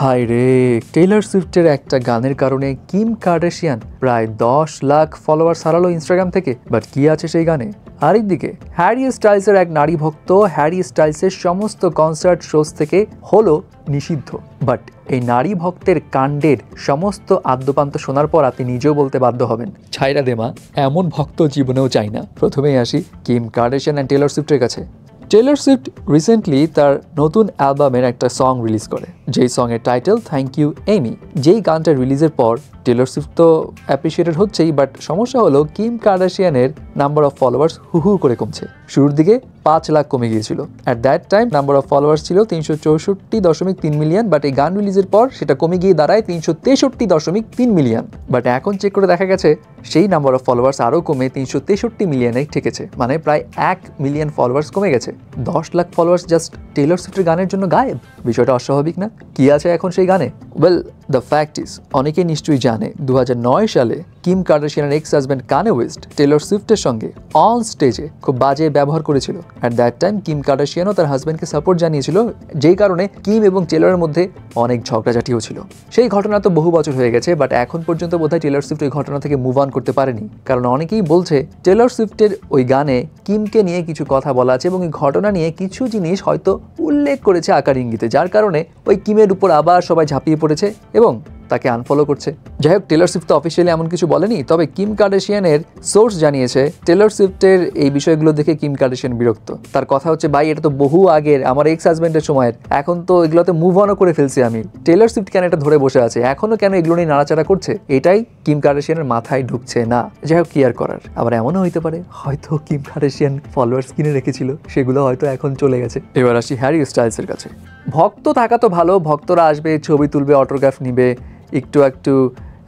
হায় রে, টেইলর সুইফটের একটা গানের কারণে কিম কার্দাশিয়ান প্রায় 10 লাখ ফলোয়ার্স হারালো ইনস্টাগ্রাম থেকে। বাট কি আছে সেই গানে? আরেকদিকে হ্যারি স্টাইলসের এক নারী ভক্ত হ্যারি স্টাইলসের সমস্ত কনসার্ট শোজ থেকে হলো নিষিদ্ধ। বাট এই নারী ভক্তের কাণ্ডের সমস্ত আদ্যপান্ত শোনার পর আপনি নিজেও বলতে বাধ্য হবেন, ছাইরা দেমা, এমন ভক্ত জীবনেও চাই না। প্রথমেই আসি কিম কার্দাশিয়ান অ্যান্ড টেইলর সুইফটের কাছে। টেইলর সুইফট রিসেন্টলি তার নতুন অ্যালবামের একটা সং রিলিজ করে, যেই সঙের টাইটেল থ্যাংক ইউ এমি। যেই গানটা রিলিজের পর টেইলর সুইফট তো অ্যাপ্রিসিয়েটেড হচ্ছেই, বাট সমস্যা হলো কিম কার্দাশিয়ানের নাম্বার অফ ফলোয়ার্স হু করে কমছে। শুরুর দিকে 5 লাখ কমে গিয়েছিল। At that time number of followers ছিল 364.3 মিলিয়ন, বাট এই গান রিলিজের পর সেটা কমে গিয়ে দাঁড়ায় 363.3 মিলিয়ন। বাট এখন চেক করে দেখা গেছে সেই নাম্বার অফ ফলোয়ার্স আরও কমে 363 মিলিয়নে ঠেকেছে, মানে প্রায় 1 মিলিয়ন ফলোয়ার্স কমে গেছে। 10 লাখ ফলোয়ার্স জাস্ট টেইলর সুইফটের গানের জন্য গায়েব। বিষয়টা অস্বাভাবিক না? কি আছে এখন সেই গানে? ওয়েল, দ্য ফ্যাক্ট ইজ, অনেকেই নিশ্চয়ই জানে 2009 সালে কিম কার্দাশিয়ানের এক্স হাজব্যান্ড কানে ওয়েস্ট টেইলর সুইফটের সঙ্গে অন স্টেজে খুব বাজে ব্যবহার করেছিল। অ্যাট দ্যাট টাইম কিম কার্দাশিয়ানও তার হাজব্যান্ডকে সাপোর্ট জানিয়েছিল, যেই কারণে কিম এবং টেইলরের মধ্যে অনেক ঝগড়াঝাটিও ছিল। সেই ঘটনা তো বহু বছর হয়ে গেছে, বাট এখন পর্যন্ত বোধহয় টেইলর সুইফট ওই ঘটনা থেকে মুভ অন করতে পারেনি। কারণ অনেকেই বলছে টেইলর সুইফটের ওই গানে কিমকে নিয়ে কিছু কথা বলা আছে এবং এই ঘটনা নিয়ে কিছু জিনিস হয়তো উল্লেখ করেছে আকার ইঙ্গিতে, যার কারণে ওই কিমের উপর আবার সবাই ঝাঁপিয়ে পড়েছে এবং তাকে আনফলো করছে। যাই হোক, টেইলর সুইফট তো অফিসিয়ালি এমন কিছু বলেনি, তবে কিম কার্দাশিয়ানের সোর্স জানিয়েছে টেইলর সুইফটের এই বিষয়গুলো দেখে কিম কার্দাশিয়ান বিরক্ত। তার কথা হচ্ছে, ভাই এটা তো বহু আগের, আমার এক্স হাজব্যান্ডের সময়ের, এখন তো এগুলোতে মুভ অনও করে ফেলছি আমি। টেইলর সুইফট কেন এটা ধরে বসে আছে, এখনো কেন এগুলো নিয়ে নাড়াচাড়া করছে, এটাই কিম কার্দাশিয়ানের মাথায় ঢুকছে না। যাই হোক, কি আর করার। আবার এমনও হইতে পারে হয়তো কিম কার্দাশিয়ান ফলোয়ার্স কিনে রেখেছিল, সেগুলো হয়তো এখন চলে গেছে। এবার আসি হ্যারি স্টাইলসের কাছে। ভক্ত থাকা তো ভালো, ভক্তরা আসবে, ছবি তুলবে, অটোগ্রাফ নিবে, একটু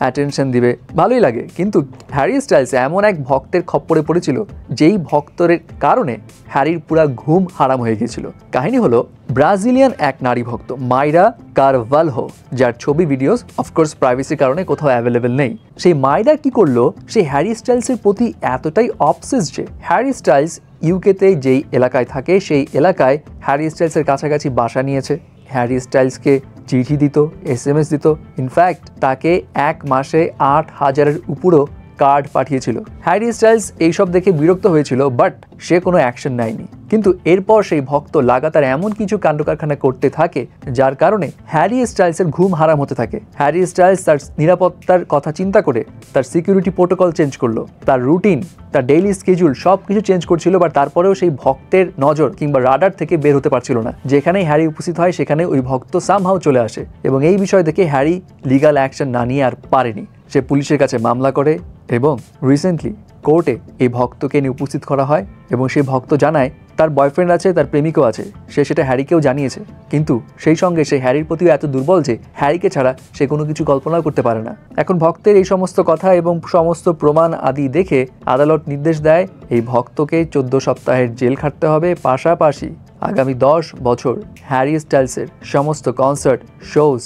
অ্যাটেনশন দিবে, ভালোই লাগে। কিন্তু হ্যারি স্টাইলস এমন এক ভক্তের খপ্পরে পড়েছিল, যেই ভক্তের কারণে হ্যারির পুরা ঘুম হারাম হয়ে গিয়েছিল। কাহিনী হলো, ব্রাজিলিয়ান এক নারী ভক্ত মাইরা কারভালহো, যার ছবি ভিডিওস অফকোর্স প্রাইভেসির কারণে কোথাও অ্যাভেলেবেল নেই। সেই মাইরা কি করলো, সেই হ্যারি স্টাইলসের প্রতি এতটাই অবসেসড যে হ্যারি স্টাইলস ইউকেতে যেই এলাকায় থাকে সেই এলাকায় হ্যারি স্টাইলসের কাছাকাছি বাসা নিয়েছে। হ্যারি স্টাইলসকে চিঠি দিত, SMS দিত, ইনফ্যাক্ট তাকে 1 মাসে 8,000-এর উপরও কার্ড পাঠিয়েছিল। হ্যারি স্টাইলস এইসব দেখে বিরক্ত হয়েছিল, বাট সে কোনো অ্যাকশন নেয়নি। কিন্তু এরপর সেই ভক্ত লাগাতার এমন কিছু কাণ্ডকারখানা করতে থাকে, যার কারণে হ্যারি স্টাইলসের ঘুম হারাম হতে থাকে। হ্যারি স্টাইলস তার নিরাপত্তার কথা চিন্তা করে তার সিকিউরিটি প্রোটোকল চেঞ্জ করলো, তার রুটিন, তার ডেইলি স্কেডিউল সব কিছু চেঞ্জ করছিল, বা তারপরেও সেই ভক্তের নজর কিংবা রাডার থেকে বের হতে পারছিল না। যেখানেই হ্যারি উপস্থিত হয় সেখানে ওই ভক্ত সামহাও চলে আসে, এবং এই বিষয় দেখে হ্যারি লিগাল অ্যাকশন না নিয়ে আর পারেনি। সে পুলিশের কাছে মামলা করে এবং রিসেন্টলি কোর্টে এই ভক্তকে নিয়ে উপস্থিত করা হয়, এবং সেই ভক্ত জানায় তার বয়ফ্রেন্ড আছে, তার প্রেমিকও আছে, সে সেটা হ্যারিকেও জানিয়েছে। কিন্তু সেই সঙ্গে সে হ্যারির প্রতিও এত দুর্বল যে হ্যারিকে ছাড়া সে কোনো কিছু কল্পনাও করতে পারে না। এখন ভক্তের এই সমস্ত কথা এবং সমস্ত প্রমাণ আদি দেখে আদালত নির্দেশ দেয় এই ভক্তকে 14 সপ্তাহের জেল খাটতে হবে, পাশাপাশি আগামী 10 বছর হ্যারি স্টাইলসের সমস্ত কনসার্ট, শোজ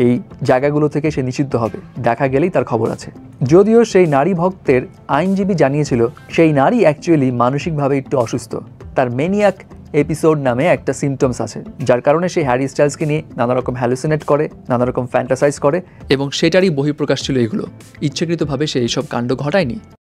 এই জায়গাগুলো থেকে সে নিষিদ্ধ হবে। দেখা গেলেই তার খবর আছে। যদিও সেই নারী ভক্তের আইনজীবী জানিয়েছিল সেই নারী অ্যাকচুয়ালি মানসিকভাবে একটু অসুস্থ, তার ম্যানিয়াক এপিসোড নামে একটা সিমটমস আছে, যার কারণে সে হ্যারি স্টাইলসকে নিয়ে নানা রকম হ্যালুসিনেট করে, নানা রকম ফ্যান্টাসাইজ করে, এবং সেটারই বহিঃপ্রকাশ ছিল এগুলো। ইচ্ছাকৃতভাবে সে এইসব কাণ্ড ঘটায়নি।